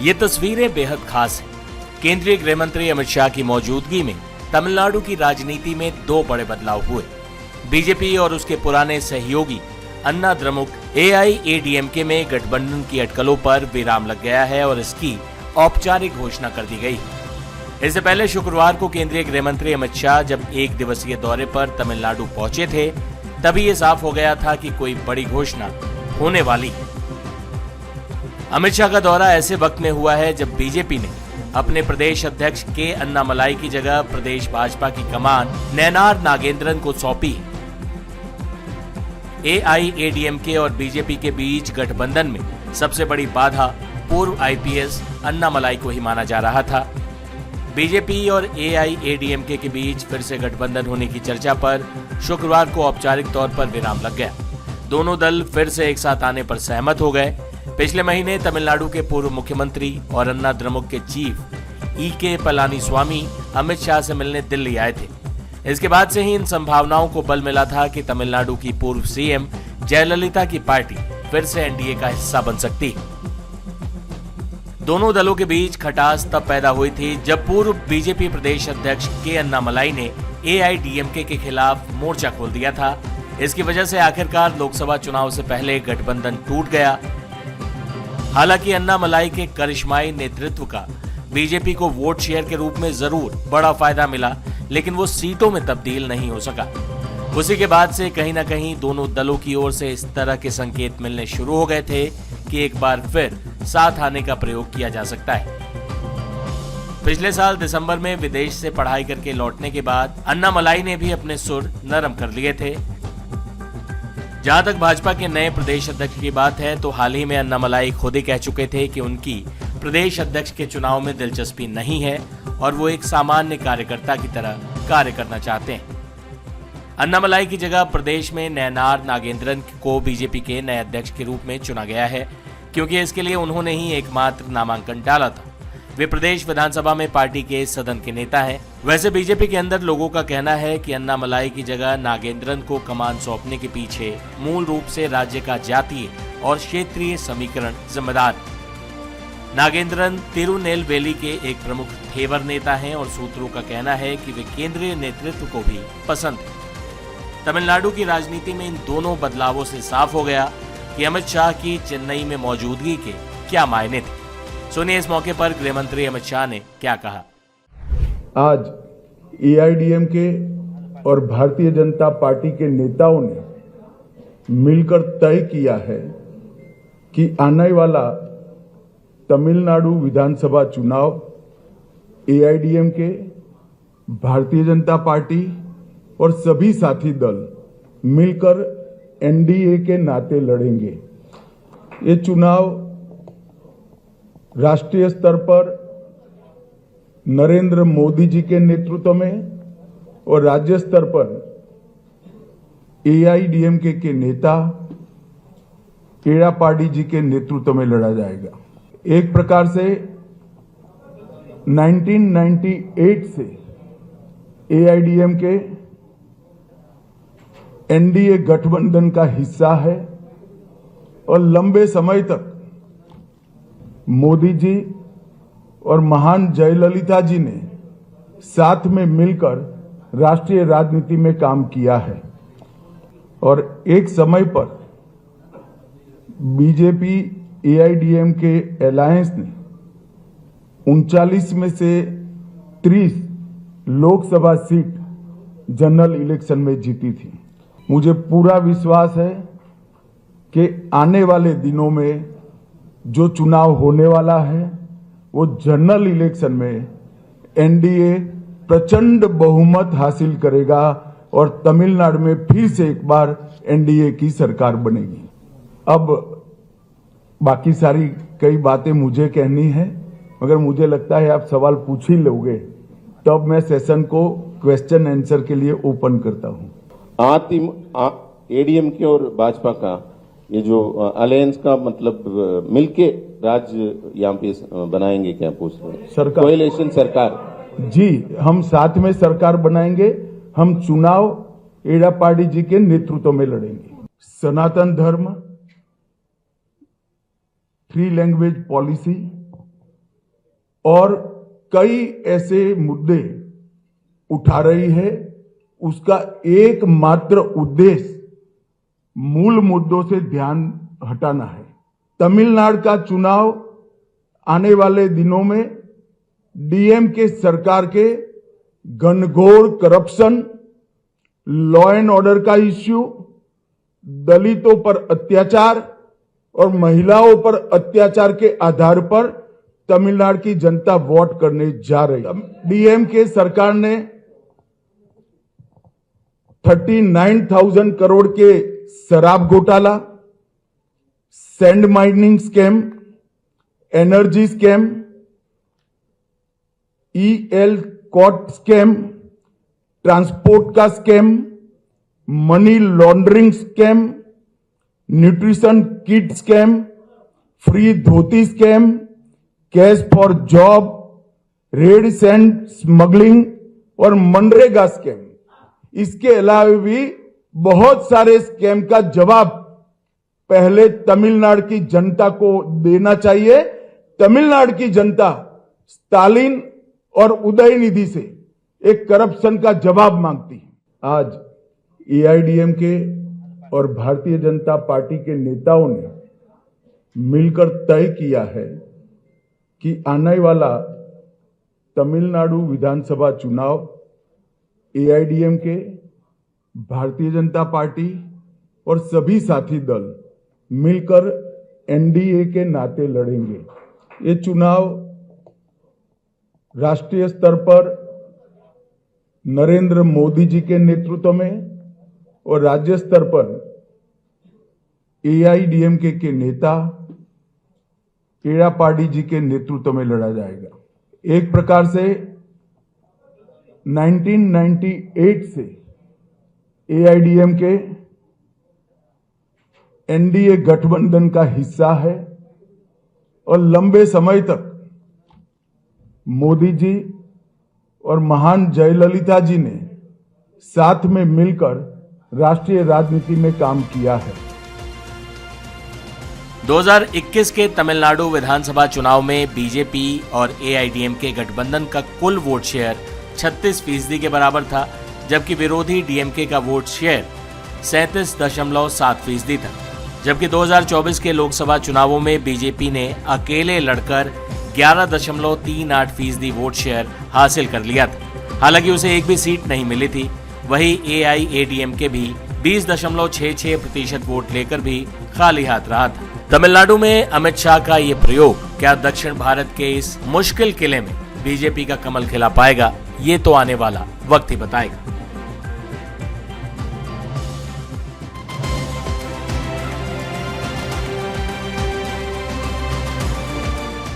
ये तस्वीरें बेहद खास हैं। केंद्रीय गृह मंत्री अमित शाह की मौजूदगी में तमिलनाडु की राजनीति में दो बड़े बदलाव हुए। बीजेपी और उसके पुराने सहयोगी अन्ना द्रमुक AIADMK में गठबंधन की अटकलों पर विराम लग गया है और इसकी औपचारिक घोषणा कर दी गई। इससे पहले शुक्रवार को केंद्रीय गृह मंत्री अमित शाह जब एक दिवसीय दौरे पर तमिलनाडु पहुंचे थे, तभी ये साफ हो गया था कि कोई बड़ी घोषणा होने वाली है। अमित शाह का दौरा ऐसे वक्त में हुआ है जब बीजेपी ने अपने प्रदेश अध्यक्ष के अन्नामलाई की जगह प्रदेश भाजपा की कमान नैनार नागेंद्रन को सौंपी है। AIADMK और बीजेपी के बीच गठबंधन में सबसे बड़ी बाधा पूर्व IPS अन्नामलाई को ही माना जा रहा था। बीजेपी और AIADMK के बीच फिर से गठबंधन होने की चर्चा पर शुक्रवार को औपचारिक तौर पर विराम लग गया। दोनों दल फिर से एक साथ आने पर सहमत हो गए। पिछले महीने तमिलनाडु के पूर्व मुख्यमंत्री और अन्ना द्रमुक के चीफ EK पलानीस्वामी अमित शाह से मिलने दिल्ली आए थे। इसके बाद से ही इन संभावनाओं को बल मिला था कि तमिलनाडु की पूर्व CM जयललिता की पार्टी फिर से NDA का हिस्सा बन सकती है। दोनों दलों के बीच खटास तब पैदा हुई थी जब पूर्व बीजेपी प्रदेश अध्यक्ष के अन्नामलाई ने AIADMK के खिलाफ मोर्चा खोल दिया था। इसकी वजह से आखिरकार लोकसभा चुनाव से पहले गठबंधन टूट गया। हालांकि अन्नामलाई के करिश्माई नेतृत्व का बीजेपी को वोट शेयर के रूप में जरूर बड़ा फायदा मिला, लेकिन वो सीटों में तब्दील नहीं हो सका। उसी के बाद से कहीं न कहीं दोनों दलों की ओर से इस तरह के संकेत मिलने शुरू हो गए थे कि एक बार फिर साथ आने का प्रयोग किया जा सकता है। पिछले साल दिसंबर में विदेश से पढ़ाई करके लौटने के बाद अन्नामलाई ने भी अपने सुर नरम कर लिए थे। जहां तक भाजपा के नए प्रदेश अध्यक्ष की बात है, तो हाल ही में अन्नामलाई खुद ही कह चुके थे कि उनकी प्रदेश अध्यक्ष के चुनाव में दिलचस्पी नहीं है और वो एक सामान्य कार्यकर्ता की तरह कार्य करना चाहते हैं। अन्नामलाई की जगह प्रदेश में नैनार नागेंद्रन को बीजेपी के नए अध्यक्ष के रूप में चुना गया है, क्योंकि इसके लिए उन्होंने ही एकमात्र नामांकन डाला था। वे प्रदेश विधानसभा में पार्टी के सदन के नेता हैं। वैसे बीजेपी के अंदर लोगों का कहना है कि अन्नामलाई की जगह नागेंद्रन को कमान सौंपने के पीछे मूल रूप से राज्य का जातीय और क्षेत्रीय समीकरण जिम्मेदार। नागेंद्रन तिरुनेलवेली के एक प्रमुख थेवर नेता हैं और सूत्रों का कहना है कि वे केंद्रीय नेतृत्व को भी पसंद हैं। तमिलनाडु की राजनीति में इन दोनों बदलावों से साफ हो गया कि अमित शाह की चेन्नई में मौजूदगी के क्या मायने थे। सुनिए इस मौके पर गृह मंत्री अमित शाह ने क्या कहा। आज AIADMK और भारतीय जनता पार्टी के नेताओं ने मिलकर तय किया है कि आने वाला तमिलनाडु विधानसभा चुनाव AIADMK, भारतीय जनता पार्टी और सभी साथी दल मिलकर NDA के नाते लड़ेंगे। ये चुनाव राष्ट्रीय स्तर पर नरेंद्र मोदी जी के नेतृत्व में और राज्य स्तर पर AIADMK के नेता एड़ापाडी जी के नेतृत्व में लड़ा जाएगा। एक प्रकार से 1998 से AIADMK NDA गठबंधन का हिस्सा है और लंबे समय तक मोदी जी और महान जयललिता जी ने साथ में मिलकर राष्ट्रीय राजनीति में काम किया है और एक समय पर बीजेपी AIADMK अलायंस ने 39 में से 30 लोकसभा सीट जनरल इलेक्शन में जीती थी। मुझे पूरा विश्वास है कि आने वाले दिनों में जो चुनाव होने वाला है वो जनरल इलेक्शन में NDA प्रचंड बहुमत हासिल करेगा और तमिलनाडु में फिर से एक बार NDA की सरकार बनेगी। अब बाकी सारी कई बातें मुझे कहनी है, मगर मुझे लगता है आप सवाल पूछ ही लोगे, तब मैं सेशन को क्वेश्चन आंसर के लिए ओपन करता हूं। ADMK और भाजपा का ये जो अलायंस का मतलब मिलके राज्य यहाँ पे बनाएंगे क्या पूछ रहे हैं? सरकार, कोएलिशन सरकार जी, हम साथ में सरकार बनाएंगे। हम चुनाव एड़ापाडी जी के नेतृत्व में लड़ेंगे। सनातन धर्म, 3 लैंग्वेज पॉलिसी और कई ऐसे मुद्दे उठा रही है। उसका एकमात्र उद्देश्य मूल मुद्दों से ध्यान हटाना है। तमिलनाडु का चुनाव आने वाले दिनों में डीएमके सरकार के घनघोर करप्शन, लॉ एंड ऑर्डर का इश्यू, दलितों पर अत्याचार और महिलाओं पर अत्याचार के आधार पर तमिलनाडु की जनता वोट करने जा रही है। डीएमके सरकार ने 39,000 करोड़ के शराब घोटाला, sand mining scam, energy scam, EL court scam, transport का scam, money laundering scam, nutrition kit scam, free dhoti scam, cash for job, red sand smuggling और मनरेगा स्कैम। इसके अलावा भी बहुत सारे स्कैम का जवाब पहले तमिलनाडु की जनता को देना चाहिए। तमिलनाडु की जनता स्टालिन और उदयनिधि से एक करप्शन का जवाब मांगती है। आज एआईडीएमके और भारतीय जनता पार्टी के नेताओं ने मिलकर तय किया है कि आने वाला तमिलनाडु विधानसभा चुनाव एआईडीएमके, भारतीय जनता पार्टी और सभी साथी दल मिलकर एनडीए के नाते लड़ेंगे। ये चुनाव राष्ट्रीय स्तर पर नरेंद्र मोदी जी के नेतृत्व में और राज्य स्तर पर एआईडीएमके के नेता एड़ापाडी जी के नेतृत्व में लड़ा जाएगा। एक प्रकार से 1998 से एआईडीएमके एनडीए गठबंधन का हिस्सा है और लंबे समय तक मोदी जी और महान जयललिता जी ने साथ में मिलकर राष्ट्रीय राजनीति में काम किया है। 2021 के तमिलनाडु विधानसभा चुनाव में बीजेपी और एआईडीएमके गठबंधन का कुल वोट शेयर 36% के बराबर था, जबकि विरोधी डीएमके का वोट शेयर 37.7% था। जबकि 2024 के लोकसभा चुनावों में बीजेपी ने अकेले लड़कर 11.38% वोट शेयर हासिल कर लिया था। हालांकि उसे एक भी सीट नहीं मिली थी। वहीं एआईएडीएमके भी 20.66% वोट लेकर भी खाली हाथ रहा था। तमिलनाडु में अमित शाह का ये प्रयोग क्या दक्षिण भारत के इस मुश्किल किले में बीजेपी का कमल खिला पाएगा, ये तो आने वाला वक्त ही बताएगा।